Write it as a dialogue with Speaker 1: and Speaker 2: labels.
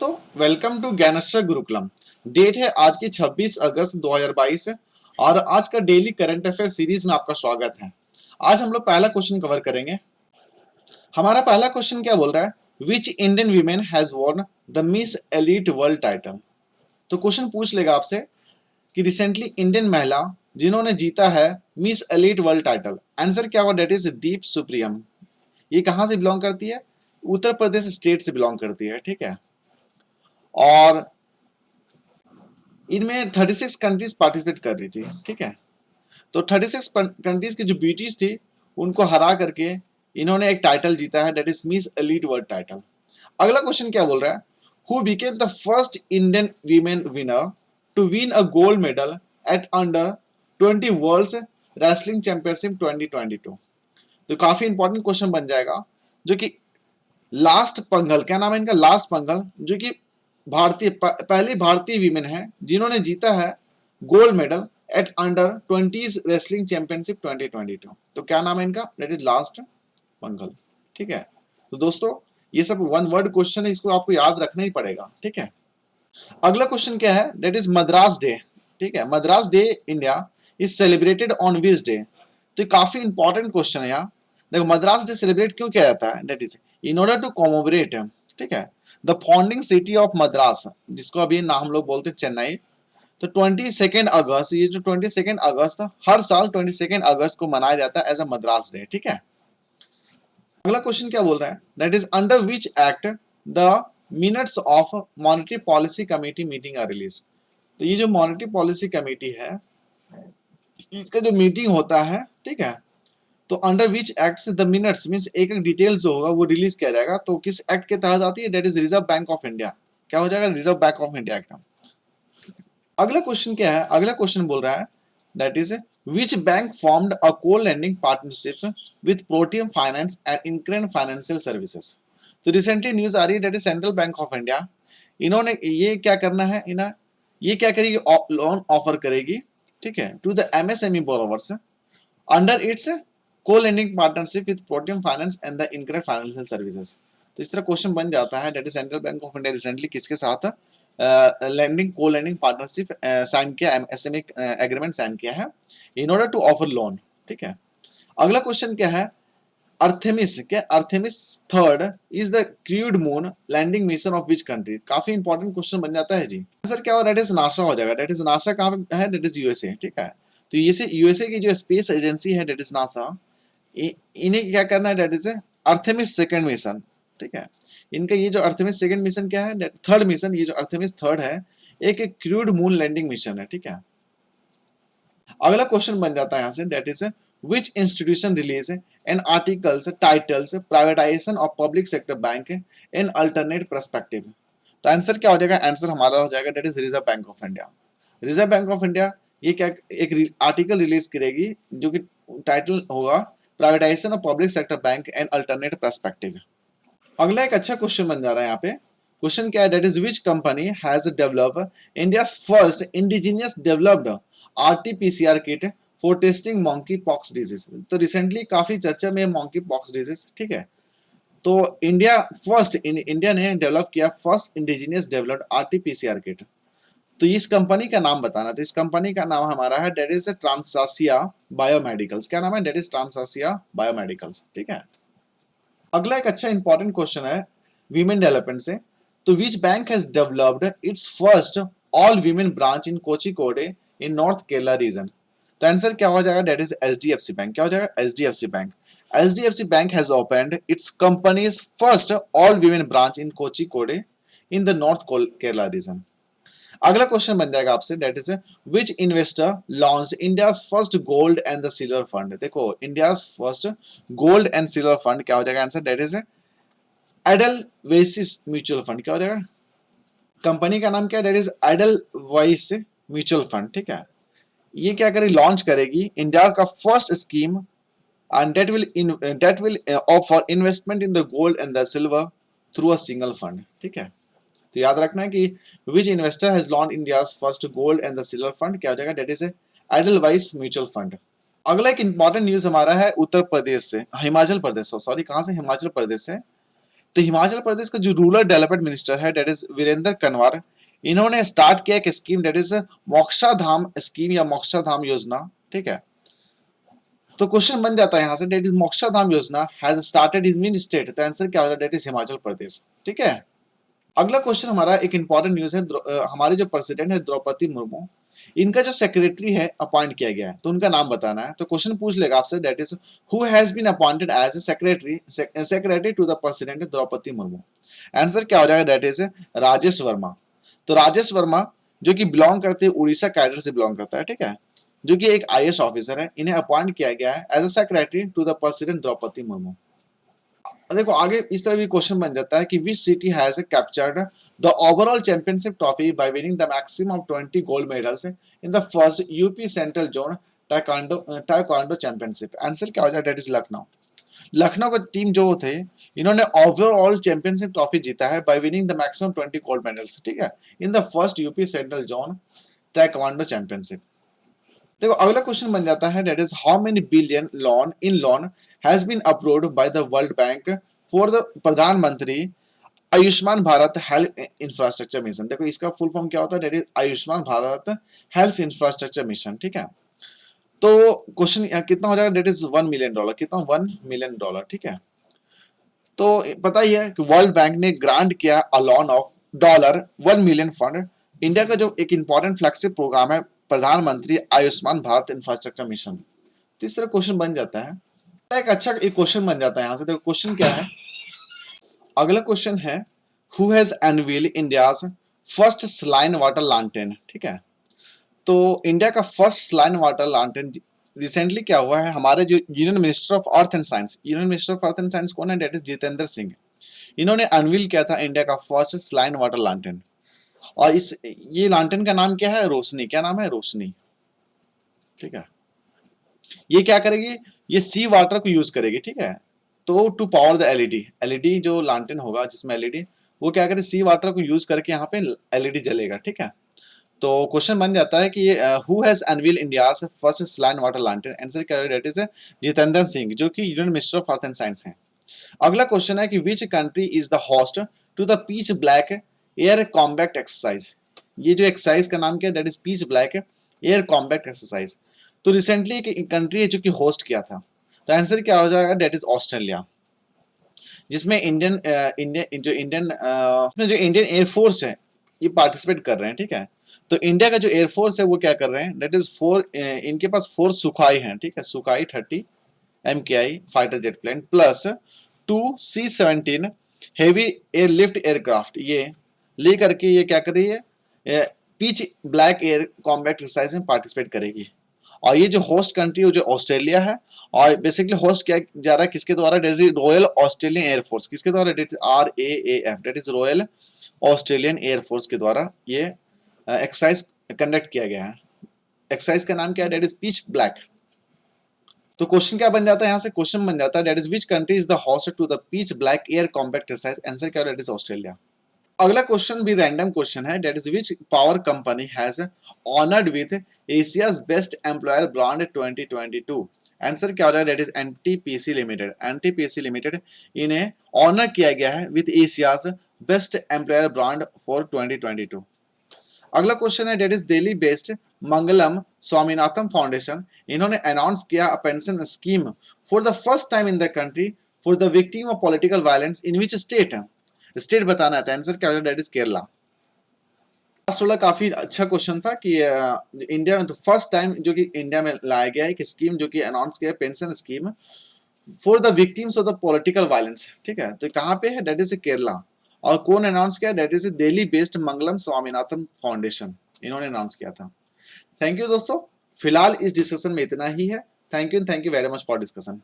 Speaker 1: तो welcome to ज्ञानश्र Gurukulam. Date है आज की 26 अगस्त 2022 और आज का डेली करंट अफेयर सीरीज में आपका स्वागत है। आज हम लोग पहला क्वेश्चन कवर करेंगे। हमारा पहला क्वेश्चन क्या बोल रहा है, which Indian women has won the miss Elite World title. तो क्वेश्चन पूछ लेगा आपसे कि रिसेंटली इंडियन महिला जिन्होंने जीता है miss Elite World title, answer क्या होगा, डेट इज दीप सुप्रियम। ये कहां से बिलोंग करती है, उत्तर प्रदेश स्टेट से बिलोंग करती है, ठीक है। और इनमें 36 कंट्रीज पार्टिसिपेट कर रही थी, ठीक है। तो 36 कंट्रीज की जो ब्यूटीज थी उनको हरा करके इन्होंने एक टाइटल जीता है, that is Miss Elite World title. अगला क्वेश्चन क्या बोल रहा है, who became the first Indian women winner to win a gold medal at under 20 world wrestling championship 2022। तो काफी इंपॉर्टेंट क्वेश्चन बन जाएगा, जो कि लास्ट पंगल, क्या नाम है इनका, लास्ट पंगल, जो कि पहली भारतीय वीमेन है जिन्होंने जीता है gold medal at under 20 wrestling championship 2022। तो क्या नाम है इनका, दैट इज लास्ट पंगल, ठीक है। तो दोस्तों ये सब वन वर्ड क्वेश्चन है, इसको आपको याद रखना ही पड़ेगा, ठीक है। अगला क्वेश्चन क्या है, दैट इज मद्रास डे, ठीक है। Madras day India is celebrated on which day. तो काफी इंपॉर्टेंट क्वेश्चन है यहाँ। देखो मद्रास डे सेलिब्रेट क्यों किया जाता है, that is in order to commemorate, ठीक है, the founding city of Madras, जिसको अभी नाम हम लोग बोलते हैं चेन्नई। तो 22 अगस्त, ये जो 22 अगस्त हर साल 22 अगस्त को मनाया जाता है एज अ मद्रास डे, ठीक है। अगला क्वेश्चन क्या बोल रहा है, that is under which act the minutes of monetary policy committee meeting are release. तो ये जो मॉनेटरी पॉलिसी कमेटी है इसका जो मीटिंग होता है, ठीक है, तो अंडर विच एक्ट से द मिनट्स मींस एक एक डिटेल्स जो होगा वो रिलीज किया जाएगा। तो किस एक्ट के तहत आती है, that is reserve bank of India. क्या हो जाएगा, reserve bank of India act. अगला क्वेश्चन क्या है, अगला क्वेश्चन बोल रहा है that is which bank formed a co lending partnership with Protium finance and InCred financial services. तो रिसेंटली न्यूज आ रही है, that is central bank of India. इन्होंने ये क्या करना है, इन्हें ये क्या करेगी, लोन ऑफर करेगी, ठीक है, to the MSME borrowers under its co lending partnership with Protium finance and the InCred financial services. तो इस तरह क्वेश्चन बन जाता है, that is central bank of India recently किसके साथ lending co lending partnership sign किया, एमएसएमई एग्रीमेंट साइन किया है in order to offer loan, ठीक है। अगला क्वेश्चन क्या है, अर्थेमिस, क्या Artemis third is the crewed moon landing mission of which country. काफी इंपॉर्टेंट क्वेश्चन बन जाता है जी। आंसर क्या होगा, दैट इज नासा हो जाएगा। दैट इज नासा कहाँ पे है, दैट इज यूएसए, ठीक है। तो यूएसए की जो स्पेस एजेंसी है दैट इज नासा, इन्हें क्या करना है, दैट इज अर्थेमिस सेकंड मिशन, ठीक है। इनका ये जो अर्थेमिस सेकंड मिशन क्या है, थर्ड मिशन, ये जो अर्थेमिस थर्ड है एक क्रूड मून लैंडिंग मिशन है, ठीक है। अगला क्वेश्चन बन जाता है यहाँ से, that is which institution release an articles titles privatization of public sector bank in alternate perspective। तो आंसर क्या हो जाएगा, आंसर हमारा हो जाएगा that is reserve bank of India. Reserve bank of India ये क्या एक आर्टिकल रिलीज करेगी जो कि टाइटल होगा privatisation of public sector bank and alternate perspective. अगला एक अच्छा क्वेश्चन बन जा रहा है यहाँ पे। क्वेश्चन क्या है, that is which company has developed India first indigenous developed RTPCR kit for testing monkey pox disease. तो रिसेंटली काफी चर्चा में मंकी पॉक्स डिजीज, ठीक है। तो इंडिया ने डेवलप किया first indigenous developed RTPCR kit. तो इस कंपनी का नाम बताना। तो इस कंपनी का नाम हमारा है दैट इज ट्रांसासिया बायोमेडिकल्स। क्या नाम है, दैट इज ट्रांसासिया बायोमेडिकल्स, ठीक है। अगला एक अच्छा इंपॉर्टेंट क्वेश्चन है वीमेन डेवलपमेंट से। तो which bank has developed its first all women branch in Kozhikode in north Kerala region. तो आंसर क्या हो जाएगा, दैट इज एचडीएफसी बैंक। क्या हो जाएगा, HDFC bank. HDFC bank has opened its company's first all women branch in Kozhikode in the north Kerala region. अगला question बन जाएगा आपसे, that is which investor launch India first gold and the silver fund. देखो India first gold and silver fund क्या हो जाएगा answer, that is Edelweiss mutual fund. क्या हो जाएगा, कंपनी का नाम क्या है, that is Edelweiss mutual fund, ठीक है। ये क्या करेगी, लॉन्च करेगी इंडिया का first scheme and that will offer investment in the gold and the silver through a single fund, ठीक है। तो याद रखना है कि which investor has launch India's first gold and the silver fund, क्या हो जाएगा, that is Edelweiss mutual fund. अगला एक इंपॉर्टेंट न्यूज हमारा है उत्तर प्रदेश से, हिमाचल प्रदेश सॉरी, कहां से, हिमाचल प्रदेश से। तो हिमाचल प्रदेश का जो रूरल डेवलपमेंट मिनिस्टर है दैट इज वीरेंद्र कंवर, इन्होंने स्टार्ट किया एक scheme that is moksha Dham scheme या मोक्षा धाम योजना, ठीक है। तो क्वेश्चन बन जाता है यहाँ से दैट इज मोक्षा धाम योजना has started in which state, तो आंसर क्या होगा दैट इज हिमाचल प्रदेश, ठीक है। अगला क्वेश्चन हमारा एक इंपॉर्टेंट न्यूज है, हमारे जो प्रेसिडेंट है द्रौपदी मुर्मू, इनका जो सेक्रेटरी है अपॉइंट किया गया है, तो उनका नाम बताना है। तो क्वेश्चन पूछ लेगा आपसे that is who has been appointed as a secretary to the president Droupadi Murmu, answer क्या हो जाएगा दैट इज राजेश वर्मा। तो राजेश वर्मा जो कि बिलोंग करते हैं उड़ीसा कैडर से बिलोंग करता है, ठीक है, जो कि एक आईएएस ऑफिसर है, इन्हें अपॉइंट किया गया है as a secretary to the president Droupadi Murmu. देखो आगे इस तरह भी क्वेश्चन बन जाता है कि which city has captured the overall championship trophy bye winning the maximum of 20 gold medals in the first UP central zone taekwondo championship, answer क्या हो जाए दैट इज लखनऊ। लखनऊ का टीम जो थे इन्होंने ओवरऑल चैंपियनशिप ट्रॉफी जीता है by winning the maximum 20 gold medals, ठीक है, in the first UP central zone taekwondo championship. देखो अगला क्वेश्चन बन जाता है that is how many billion loan has been approved by the World Bank for the Pradhan Mantri Ayushman Bharat health infrastructure mission. देखो इसका full form क्या होता है that is Ayushman Bharat health infrastructure mission, ठीक है। तो क्वेश्चन कितना हो जाएगा दैट इज $1 मिलियन, कितना $1 मिलियन, ठीक है। तो पता ही है कि वर्ल्ड बैंक ने ग्रांट किया a loan of $1 million fund, India का जो एक इंपॉर्टेंट फ्लैगशिप प्रोग्राम है प्रधानमंत्री आयुष्मान भारत इंफ्रास्ट्रक्चर मिशन। तो इस तरह क्वेश्चन बन जाता है, एक अच्छा एक क्वेश्चन बन जाता है यहाँ से। देखो क्वेश्चन क्या है, अगला क्वेश्चन है who has unveiled India's first saline water lantern, ठीक है। तो इंडिया का first saline water lantern recently क्या हुआ है, हमारे जो union minister of earth and science, union minister of earth and science कौन है दैट इज जितेंद्र सिंह, इन्होंने अनवील किया था इंडिया का फर्स्ट स्लाइन वाटर लैंटेन। और इस ये लैंटेन का नाम क्या है, रोशनी, क्या नाम है, रोशनी, ठीक है। ये क्या करेगी, ये सी वाटर को यूज करेगी, ठीक है। तो टू पावर द एलईडी जो लैंटेन होगा जिसमें एलईडी, वो क्या करे सी वाटर को यूज करके यहाँ पे एलईडी जलेगा, ठीक है। तो क्वेश्चन बन जाता है कि who has unveil India's first saline water lantern, answer क्या है दैट इज जितेंद्र सिंह, जो कि union minister of earth and science हैं। अगला क्वेश्चन है कि which country is the host to the pitch black air combat exercise, ये जो एक्सरसाइज का नाम क्या है that is pitch black air combat exercise. तो रिसेंटली एक कंट्री है जो कि होस्ट किया था, तो आंसर क्या हो जाएगा दैट इज ऑस्ट्रेलिया, जिसमें इंडियन एयरफोर्स है ये पार्टिसिपेट कर रहे हैं, ठीक है। तो इंडिया का जो एयरफोर्स है वो क्या कर रहे हैं दैट इज इनके पास 4 सुखाई हैं, ठीक है, Sukhoi 30 MKI fighter jet plane plus 2 C-17 heavy airlift aircraft, ये लेकर के ये क्या कर रही है Pitch black air combat exercise में पार्टिसिपेट करेगी। और ये जो होस्ट कंट्री है जो ऑस्ट्रेलिया है, और बेसिकली होस्ट किया जा रहा है किसके द्वारा, रॉयल ऑस्ट्रेलियन एयरफोर्स, किसके द्वारा, RAAF that is royal Australian air force के द्वारा ये एक्सरसाइज कंडक्ट किया गया है। एक्सरसाइज का नाम क्या है दैट इज पिच ब्लैक। तो क्वेश्चन क्या बन जाता है यहाँ से, क्वेश्चन बन जाता है that is which country is the host to the Pitch Black air combat exercise, answer क्या है दैट इज ऑस्ट्रेलिया। अगला क्वेश्चन भी रैंडम क्वेश्चन है that is which power company has honoured with Asia's best employer brand 2022, answer क्या हो रहा है that is NTPC limited. NTPC limited इन्हें ऑनर किया गया है with Asia's best employer brand for 2022। अगला क्वेश्चन है that is Delhi based Mangalam Swaminathan foundation, इन्होंने अनाउंस किया a pension scheme for the first time in the country for the victim of political violence in which state, state बताना है, answer क्या होगा that is Kerala. Last वाला काफी अच्छा क्वेश्चन था कि इंडिया में तो फर्स्ट टाइम जो कि इंडिया में लाया गया है एक स्कीम जो कि अनाउंस किया है pension scheme for the victims of the political violence, ठीक है। तो कहाँ पे है दैट इज केरला, और कौन अनाउंस किया that is Delhi based Mangalam Swaminathan foundation, इन्होंने अनाउंस किया था। थैंक यू दोस्तों, फिलहाल इस डिस्कशन में इतना ही है। Thank you very much for discussion.